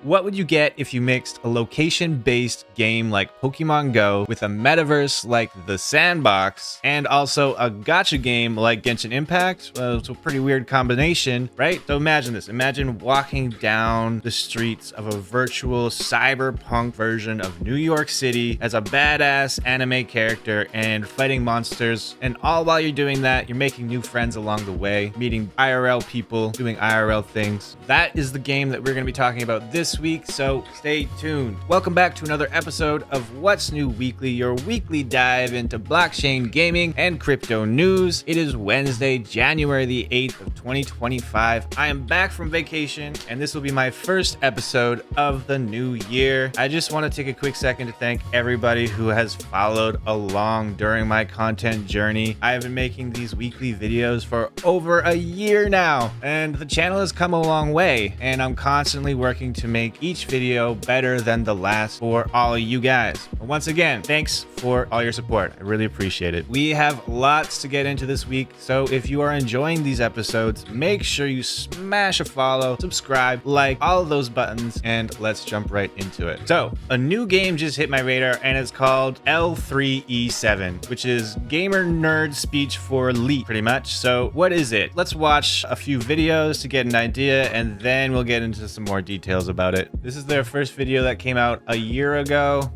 What would you get if you mixed a location-based game like Pokemon Go with a metaverse like the Sandbox and also a gacha game like Genshin Impact? Well, it's a pretty weird combination, right? So imagine this. Imagine walking down the streets of a virtual cyberpunk version of New York City as a badass anime character and fighting monsters. And all while you're doing that, you're making new friends along the way, meeting IRL people, doing IRL things. That is the game that we're going to be talking about this week, so stay tuned. Welcome back to another episode of What's New Weekly, your weekly dive into blockchain gaming and crypto news. It is Wednesday, January the 8th of 2025. I am back from vacation, and this will be my first episode of the new year. I just want to take a quick second to thank everybody who has followed along during my content journey. I have been making these weekly videos for over a year now, and the channel has come a long way, and I'm constantly working to make each video better than the last for all of you guys. But once again, thanks for all your support. I really appreciate it. We have lots to get into this week, so if you are enjoying these episodes, make sure you smash a follow, subscribe, like, all of those buttons, and let's jump right into it. So, a new game just hit my radar, and it's called L3E7, which is gamer nerd speech for elite, pretty much. So, what is it? Let's watch a few videos to get an idea, and then we'll get into some more details about it. This is their first video that came out a year ago.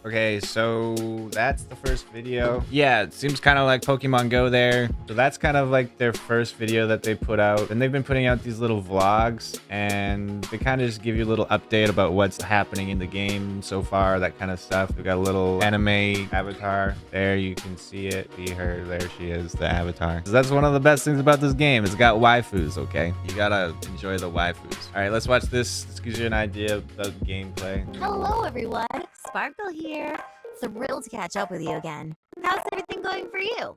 Okay, so that's the first video. Yeah, it seems kind of like Pokemon Go there. So that's kind of like their first video that they put out. And they've been putting out these little vlogs, and they kind of just give you a little update about what's happening in the game so far, that kind of stuff. We've got a little anime avatar there. You can see it, see her. There she is, the avatar. So that's one of the best things about this game. It's got waifus, okay? You gotta enjoy the waifus. All right, let's watch this. This gives you an idea of the gameplay. Hello, everyone. Sparkle here. Thrilled to catch up with you again. How's everything going for you?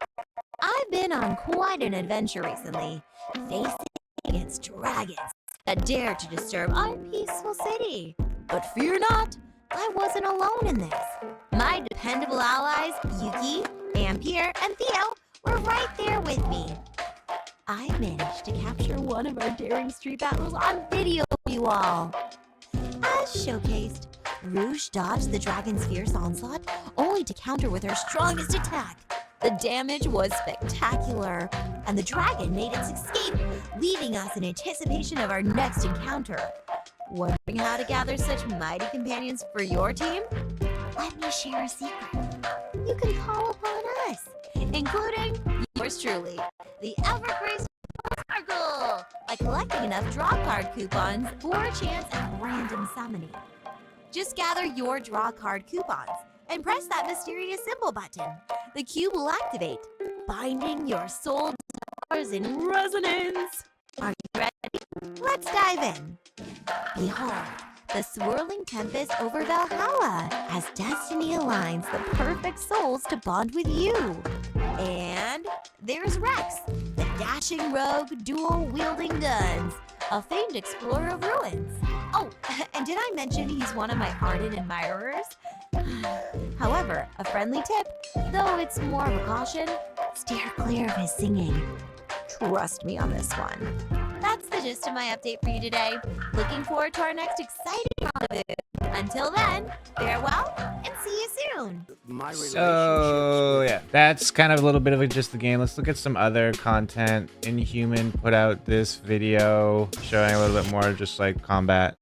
I've been on quite an adventure recently, facing against dragons that dare to disturb our peaceful city. But fear not, I wasn't alone in this. My dependable allies, Yuki, Ampere, and Theo, were right there with me. I managed to capture one of our daring street battles on video for you all. As showcased, Rouge dodged the dragon's fierce onslaught, only to counter with her strongest attack. The damage was spectacular, and the dragon made its escape, leaving us in anticipation of our next encounter. Wondering how to gather such mighty companions for your team? Let me share a secret. You can call upon us, including yours truly, the ever-graceful Sparkle, by collecting enough draw card coupons for a chance at random summoning. Just gather your draw card coupons and press that mysterious symbol button. The cube will activate, binding your soul stars in resonance. Are you ready? Let's dive in. Behold, the swirling tempest over Valhalla, as destiny aligns the perfect souls to bond with you. And there's Rex, the dashing rogue dual-wielding guns, a famed explorer of ruins. Oh, and did I mention he's one of my ardent admirers? However, a friendly tip, though it's more of a caution, steer clear of his singing. Trust me on this one. That's the gist of my update for you today. Looking forward to our next exciting rendezvous. Until then, farewell and see you soon. So yeah, that's kind of a little bit of just the game. Let's look at some other content. Inhuman put out this video showing a little bit more just like combat.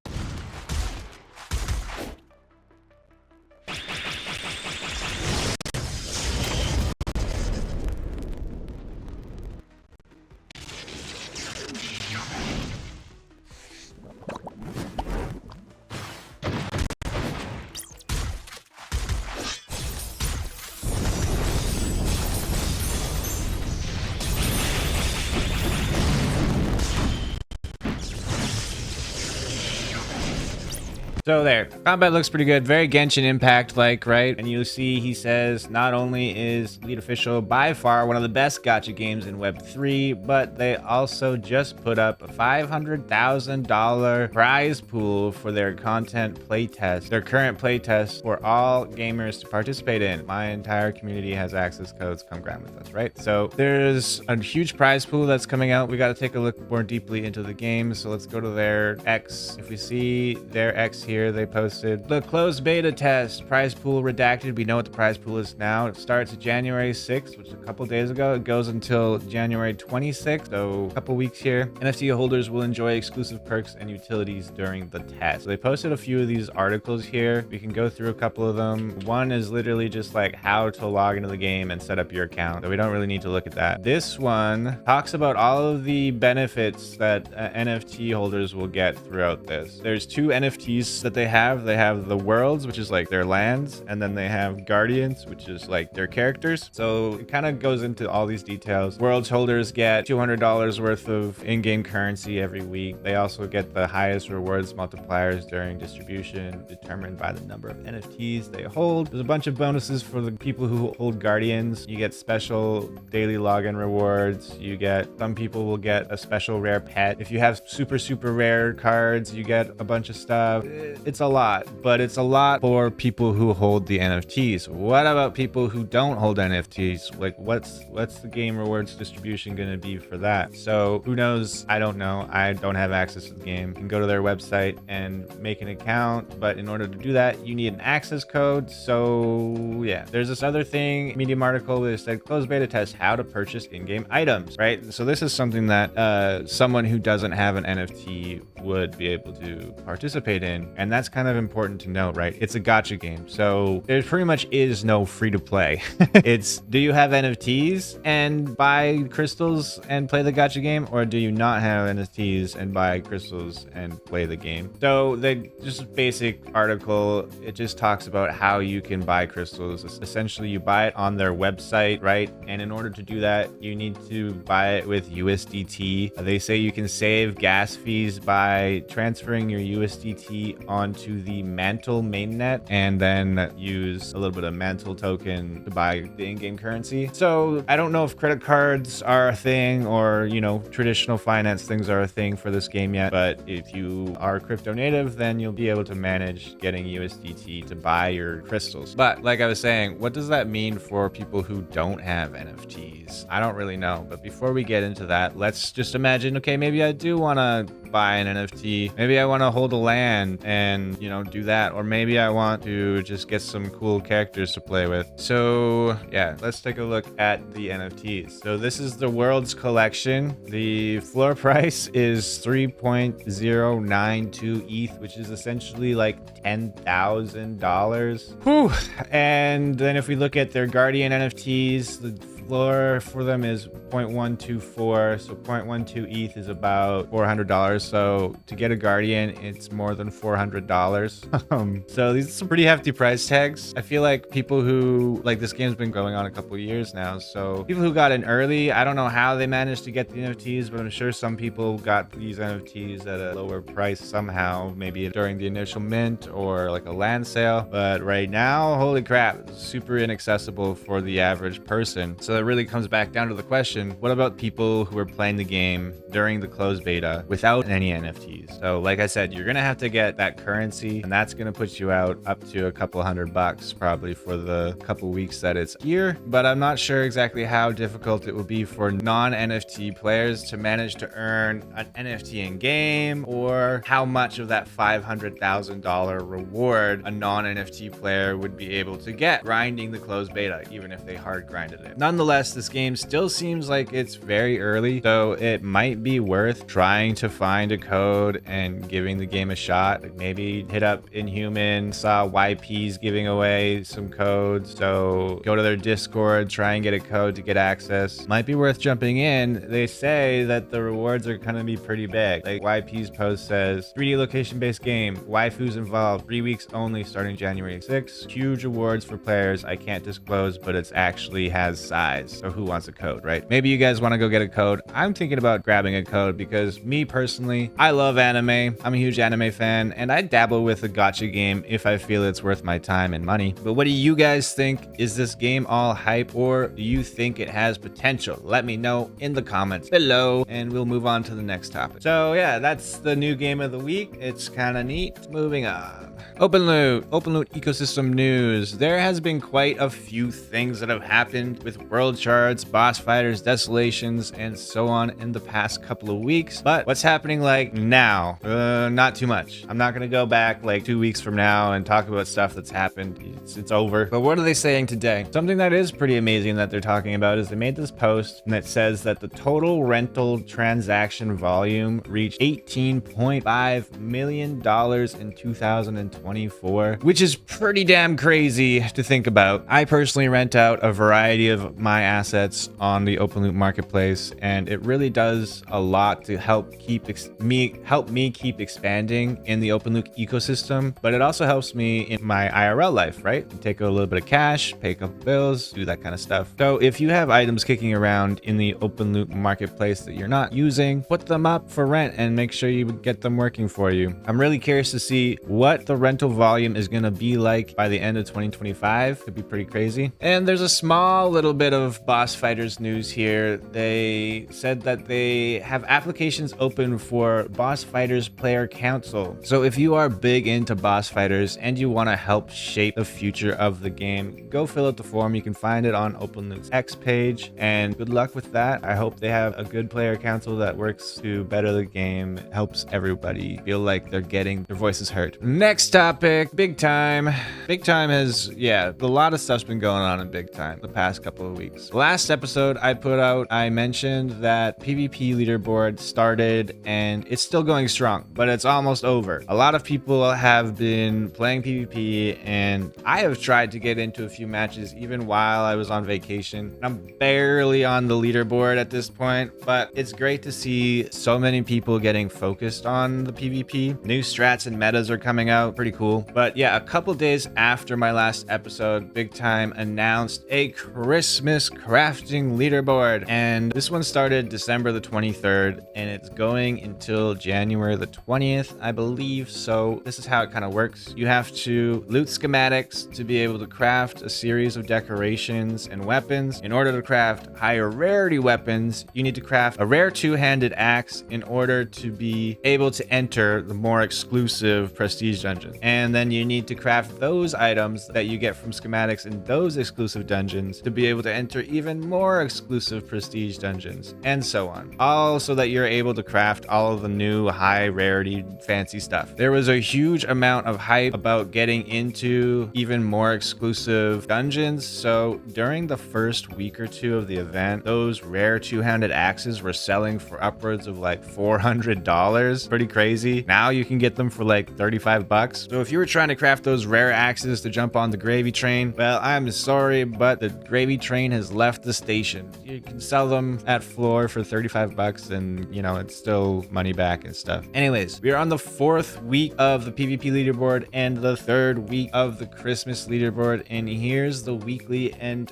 So there, combat looks pretty good, very Genshin Impact like, right? And you'll see he says not only is Lead Official by far one of the best gacha games in Web3, but they also just put up a $500,000 prize pool for their content playtest, their current playtest for all gamers to participate in. My entire community has access codes, come grind with us, right? So there's a huge prize pool that's coming out. We got to take a look more deeply into the game. So let's go to their X. If we see their X here, they posted the closed beta test, prize pool redacted. We know what the prize pool is now. It starts January 6th, which is a couple days ago. It goes until January 26th, so a couple weeks here. NFT holders will enjoy exclusive perks and utilities during the test. So they posted a few of these articles here. We can go through a couple of them. One is literally just like how to log into the game and set up your account. So we don't really need to look at that. This one talks about all of the benefits that NFT holders will get throughout this. There's two NFTs that they have. They have the worlds, which is like their lands, and then they have guardians, which is like their characters. So it kind of goes into all these details. Worlds holders get $200 worth of in-game currency every week. They also get the highest rewards multipliers during distribution, determined by the number of NFTs they hold. There's a bunch of bonuses for the people who hold guardians. You get special daily login rewards. You get, some people will get a special rare pet. If you have super rare cards, you get a bunch of stuff. It's a lot, but it's a lot for people who hold the NFTs. What about people who don't hold NFTs? Like what's the game rewards distribution going to be for that? So who knows? I don't know. I don't have access to the game. You can go to their website and make an account, but in order to do that, you need an access code. So yeah, there's this other thing, Medium article that said closed beta test how to purchase in-game items, right? So this is something that someone who doesn't have an NFT would be able to participate in. And that's kind of important to note, right? It's a gacha game. So there pretty much is no free to play. It's, do you have NFTs and buy crystals and play the gacha game? Or do you not have NFTs and buy crystals and play the game? So they just basic article, it just talks about how you can buy crystals. Essentially, you buy it on their website, right? And in order to do that, you need to buy it with USDT. They say you can save gas fees by transferring your USDT onto the Mantle mainnet and then use a little bit of Mantle token to buy the in-game currency. So I don't know if credit cards are a thing or, you know, traditional finance things are a thing for this game yet, but if you are crypto native, then you'll be able to manage getting USDT to buy your crystals. But like I was saying, what does that mean for people who don't have NFTs? I don't really know. But before we get into that, let's just imagine, okay, maybe I do want to buy an NFT. Maybe I want to hold a land and, you know, do that. Or maybe I want to just get some cool characters to play with. So yeah, let's take a look at the NFTs. So this is the Worlds collection. The floor price is 3.092 ETH, which is essentially like $10,000. Whew. And then if we look at their Guardian NFTs, the floor for them is 0.124, so 0.12 ETH is about $400. So to get a Guardian, it's more than $400. So these are some pretty hefty price tags. I feel like people who, like, this game's been going on a couple of years now, so people who got in early, I don't know how they managed to get the NFTs, but I'm sure some people got these NFTs at a lower price somehow, maybe during the initial mint or like a land sale. But right now, holy crap, it's super inaccessible for the average person. So it really comes back down to the question, what about people who are playing the game during the closed beta without any NFTs? So like I said, you're gonna have to get that currency, and that's gonna put you out up to a couple $100 probably for the couple weeks that it's here. But I'm not sure exactly how difficult it will be for non-NFT players to manage to earn an NFT in game, or how much of that $500,000 reward a non-NFT player would be able to get grinding the closed beta, even if they hard grinded it. Nonetheless, this game still seems like it's very early, so it might be worth trying to find a code and giving the game a shot. Like maybe hit up Inhuman, saw YP's giving away some codes, so go to their Discord, try and get a code to get access. Might be worth jumping in. They say that the rewards are gonna be pretty big. Like YP's post says, 3D location-based game, waifus involved, 3 weeks only starting January 6th. Huge rewards for players I can't disclose, but it actually has size. So who wants a code, right? Maybe you guys want to go get a code. I'm thinking about grabbing a code because me personally, I love anime. I'm a huge anime fan, and I dabble with a gacha game if I feel it's worth my time and money. But what do you guys think? Is this game all hype, or do you think it has potential? Let me know in the comments below, and we'll move on to the next topic. So yeah, that's the new game of the week. It's kind of neat. Moving on. Openloot ecosystem news. There has been quite a few things that have happened with world charts, boss fighters, desolations, and so on in the past couple of weeks. But what's happening like now? Not too much. I'm not gonna go back like 2 weeks from now and talk about stuff that's happened. It's over. But what are they saying today? Something that is pretty amazing that they're talking about is they made this post that says that the total rental transaction volume reached $18.5 million in 2024, which is pretty damn crazy to think about. I personally rent out a variety of my assets on the Openloot marketplace, and it really does a lot to help me keep expanding in the Openloot ecosystem. But it also helps me in my IRL life, right? Take a little bit of cash, pay a couple bills, do that kind of stuff. So if you have items kicking around in the Openloot marketplace that you're not using, put them up for rent and make sure you get them working for you. I'm really curious to see what the rental volume is going to be like by the end of 2025. Could be pretty crazy. And there's a small little bit of boss fighters news here. They said that they have applications open for boss fighters player council. So if you are big into boss fighters and you want to help shape the future of the game, go fill out the form. You can find it on Openloot's X page, and good luck with that. I hope they have a good player council that works to better the game, helps everybody feel like they're getting their voices heard. Next topic, Big Time. Big Time has, a lot of stuff's been going on in Big Time the past couple of weeks. Last episode I put out, I mentioned that PvP leaderboard started and it's still going strong, but it's almost over. A lot of people have been playing PvP, and I have tried to get into a few matches even while I was on vacation. I'm barely on the leaderboard at this point, but it's great to see so many people getting focused on the PvP. New strats and metas are coming out, pretty cool. But yeah, a couple days after my last episode, Big Time announced a Christmas crafting leaderboard, and this one started December the 23rd and it's going until January the 20th, I believe. So this is how it kind of works. You have to loot schematics to be able to craft a series of decorations and weapons. In order to craft higher rarity weapons, you need to craft a rare two-handed axe in order to be able to enter the more exclusive prestige dungeons. And then you need to craft those items that you get from schematics in those exclusive dungeons to be able to enter even more exclusive prestige dungeons, and so on. All so that you're able to craft all of the new high rarity fancy stuff. There was a huge amount of hype about getting into even more exclusive dungeons. So during the first week or two of the event, those rare two-handed axes were selling for upwards of like $400. Pretty crazy. Now you can get them for like $35. So if you were trying to craft those rare axes taxes to jump on the gravy train. Well, I'm sorry, but the gravy train has left the station. You can sell them at floor for 35 bucks and, you know, it's still money back and stuff. Anyways, we are on the 4th week of the PvP leaderboard and the 3rd week of the Christmas leaderboard. And here's the weekly and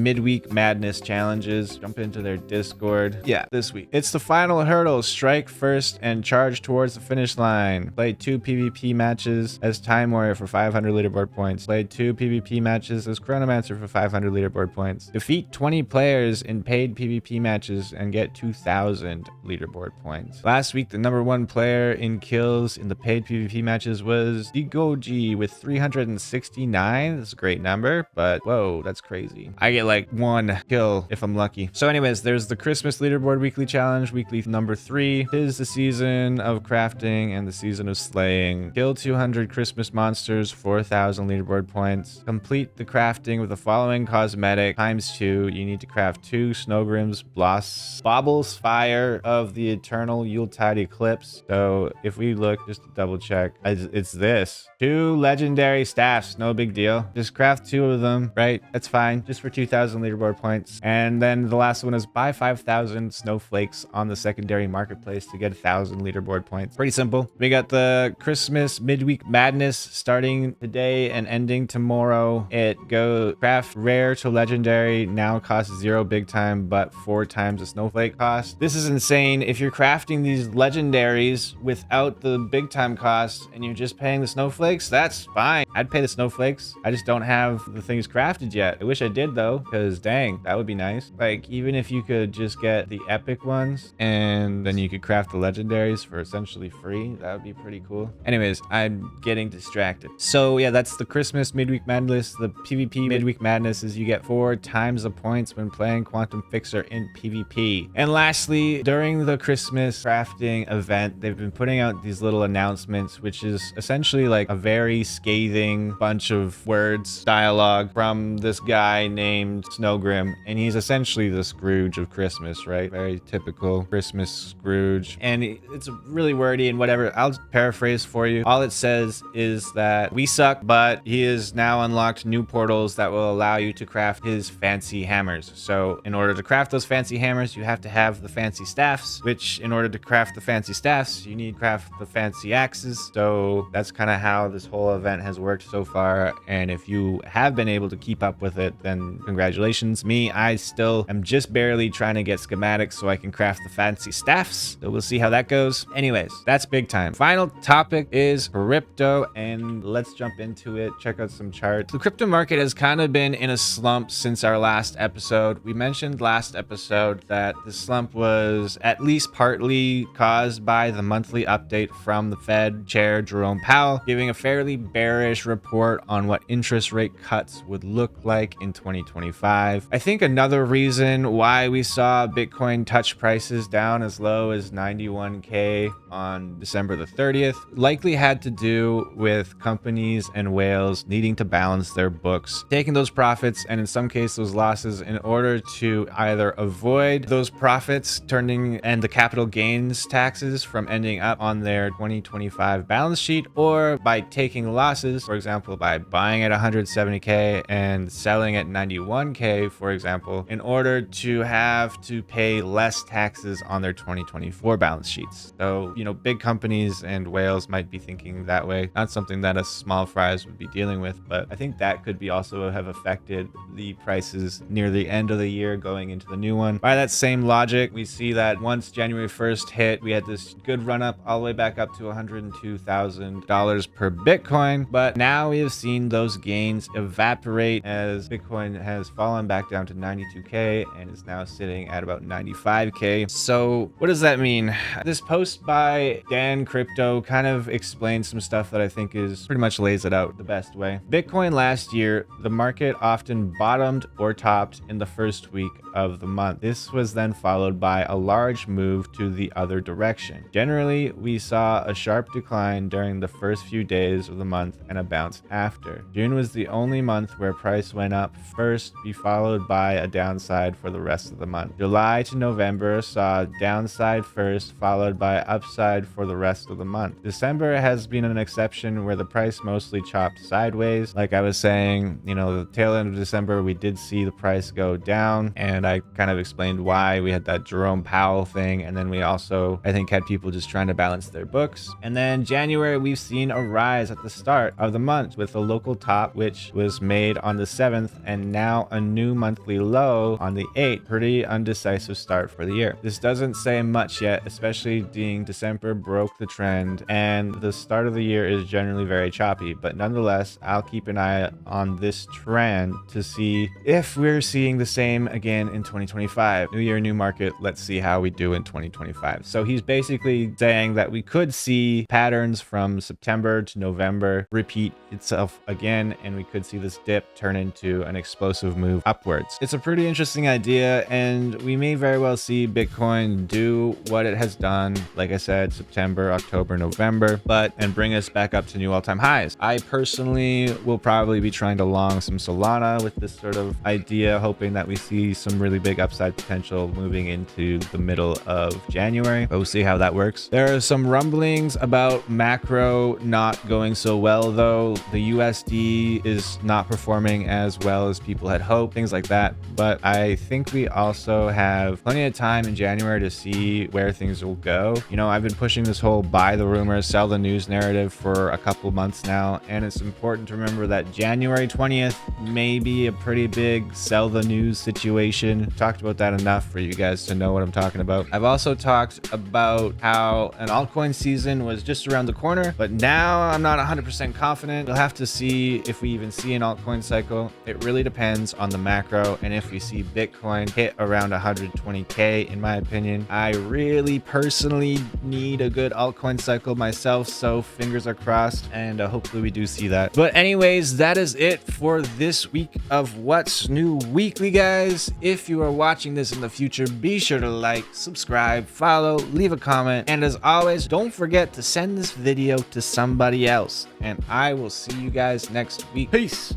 midweek madness challenges. Jump into their Discord. Yeah, this week. It's the final hurdle. Strike first and charge towards the finish line. Play 2 PvP matches as Time Warrior for 500 leaderboard points. Play 2 PvP matches as Chronomancer for 500 leaderboard points. Defeat 20 players in paid PvP matches and get 2,000 leaderboard points. Last week, the #1 player in kills in the paid PvP matches was Digoji with 369. That's a great number, but whoa, that's crazy. I get like 1 kill if I'm lucky. So anyways, there's the Christmas leaderboard weekly challenge, weekly number 3. Tis the season of crafting and the season of slaying. Kill 200 Christmas monsters, 4,000 leaderboard points. Complete the crafting with the following cosmetic ×2. You need to craft 2 Snowgrims, Baubles Fire of the Eternal Yuletide Eclipse. So if we look, just to double check, it's this. 2 legendary staffs, no big deal. Just craft 2 of them, right? That's fine, just for 2,000 leaderboard points. And then the last one is buy 5,000 snowflakes on the secondary marketplace to get 1,000 leaderboard points. Pretty simple. We got the Christmas midweek madness starting today and ending tomorrow. It go craft rare to legendary, now costs 0 big time, but 4 times the snowflake cost. This is insane. If you're crafting these legendaries without the big time cost and you're just paying the snowflakes, that's fine. I'd pay the snowflakes. I just don't have the things crafted yet. I wish I did though, because dang, that would be nice. Like, even if you could just get the epic ones and then you could craft the legendaries for essentially free, that would be pretty cool. Anyways, I'm getting distracted. So yeah, that's the Christmas midweek madness. The PvP midweek madness is you get 4 times the points when playing Quantum Fixer in PvP. And lastly, during the Christmas crafting event, they've been putting out these little announcements, which is essentially like a very scathing bunch of words, dialogue from this guy named Snowgrim. And he's essentially the Scrooge of Christmas, right? Very typical Christmas Scrooge. And it's really wordy and whatever. I'll paraphrase for you. All it says is that we suck, but he has now unlocked new portals that will allow you to craft his fancy hammers. So in order to craft those fancy hammers, you have to have the fancy staffs, which in order to craft the fancy staffs, you need to craft the fancy axes. So that's kind of how this whole event has worked so far. And if you have been able to keep up with it, then congratulations. Me, I still am just barely trying to get schematics so I can craft the fancy staffs. So we'll see how that goes. Anyways, that's big time. Final topic is crypto, and let's jump into it. Check out some charts. The crypto market has kind of been in a slump since our last episode. We mentioned last episode that the slump was at least partly caused by the monthly update from the Fed Chair Jerome Powell, giving a fairly bearish report on what interest rate cuts would look like in 2025. I think another reason why we saw Bitcoin touch prices down as low as 91K on December the 30th likely had to do with companies and whales needing to balance their books, taking those profits and in some cases those losses in order to either avoid those profits turning and the capital gains taxes from ending up on their 2025 balance sheet, or by taking losses, for example, by buying at 170K and selling at 91K, for example, in order to have to pay less taxes on their 2024 balance sheets. So, you know, big companies and whales might be thinking that way. Not something that us small fries would be dealing with, but I think that could be also have affected the prices near the end of the year going into the new one. By that same logic, we see that once January 1st hit, we had this good run up all the way back up to $102,000 per Bitcoin. But now we have seen those gains evaporate as Bitcoin has fallen back down to 92K and is now sitting at about 95K. So what does that mean? This post by Dan Crypto kind of explains some stuff that I think is pretty much lays it out the best way. Bitcoin last year, the market often bottomed or topped in the first week of the month. This was then followed by a large move to the other direction. Generally, we saw a sharp decline during the first few days of the month and a bounce after. June was the only month where price went up first, be followed by a downside for the rest of the month. July to November saw downside first, followed by upside for the rest of the month. December has been an exception where the price mostly mostly chopped sideways. Like I was saying, you know, the tail end of December, we did see the price go down, and I kind of explained why. We had that Jerome Powell thing, and then we also, I think, had people just trying to balance their books. And then January, we've seen a rise at the start of the month with a local top, which was made on the 7th, and now a new monthly low on the 8th. Pretty undecisive start for the year. This doesn't say much yet, especially being December broke the trend, and the start of the year is generally very choppy, but nonetheless, I'll keep an eye on this trend to see if we're seeing the same again in 2025. New year, new market. Let's see how we do in 2025. So he's basically saying that we could see patterns from September to November repeat itself again, and we could see this dip turn into an explosive move upwards. It's a pretty interesting idea, and we may very well see Bitcoin do what it has done, like I said, September, October, November, and bring us back up to new all-time highs. I personally will probably be trying to long some Solana with this sort of idea, hoping that we see some really big upside potential moving into the middle of January. But we'll see how that works. There are some rumblings about macro not going so well, though. The USD is not performing as well as people had hoped, things like that. But I think we also have plenty of time in January to see where things will go. You know, I've been pushing this whole buy the rumors, sell the news narrative for a couple months now, and it's important to remember that January 20th may be a pretty big sell the news situation. Talked about that enough for you guys to know what I'm talking about. I've also talked about how an altcoin season was just around the corner, but now I'm not 100% confident. We'll have to see if we even see an altcoin cycle. It really depends on the macro, and if we see Bitcoin hit around 120K, in my opinion. I really personally need a good altcoin cycle myself, so fingers are crossed, and hopefully we do see that. But anyways, that is it for this week of What's New Weekly, guys. If you are watching this in the future, be sure to like, subscribe, follow, leave a comment, and as always, don't forget to send this video to somebody else, and I will see you guys next week. Peace.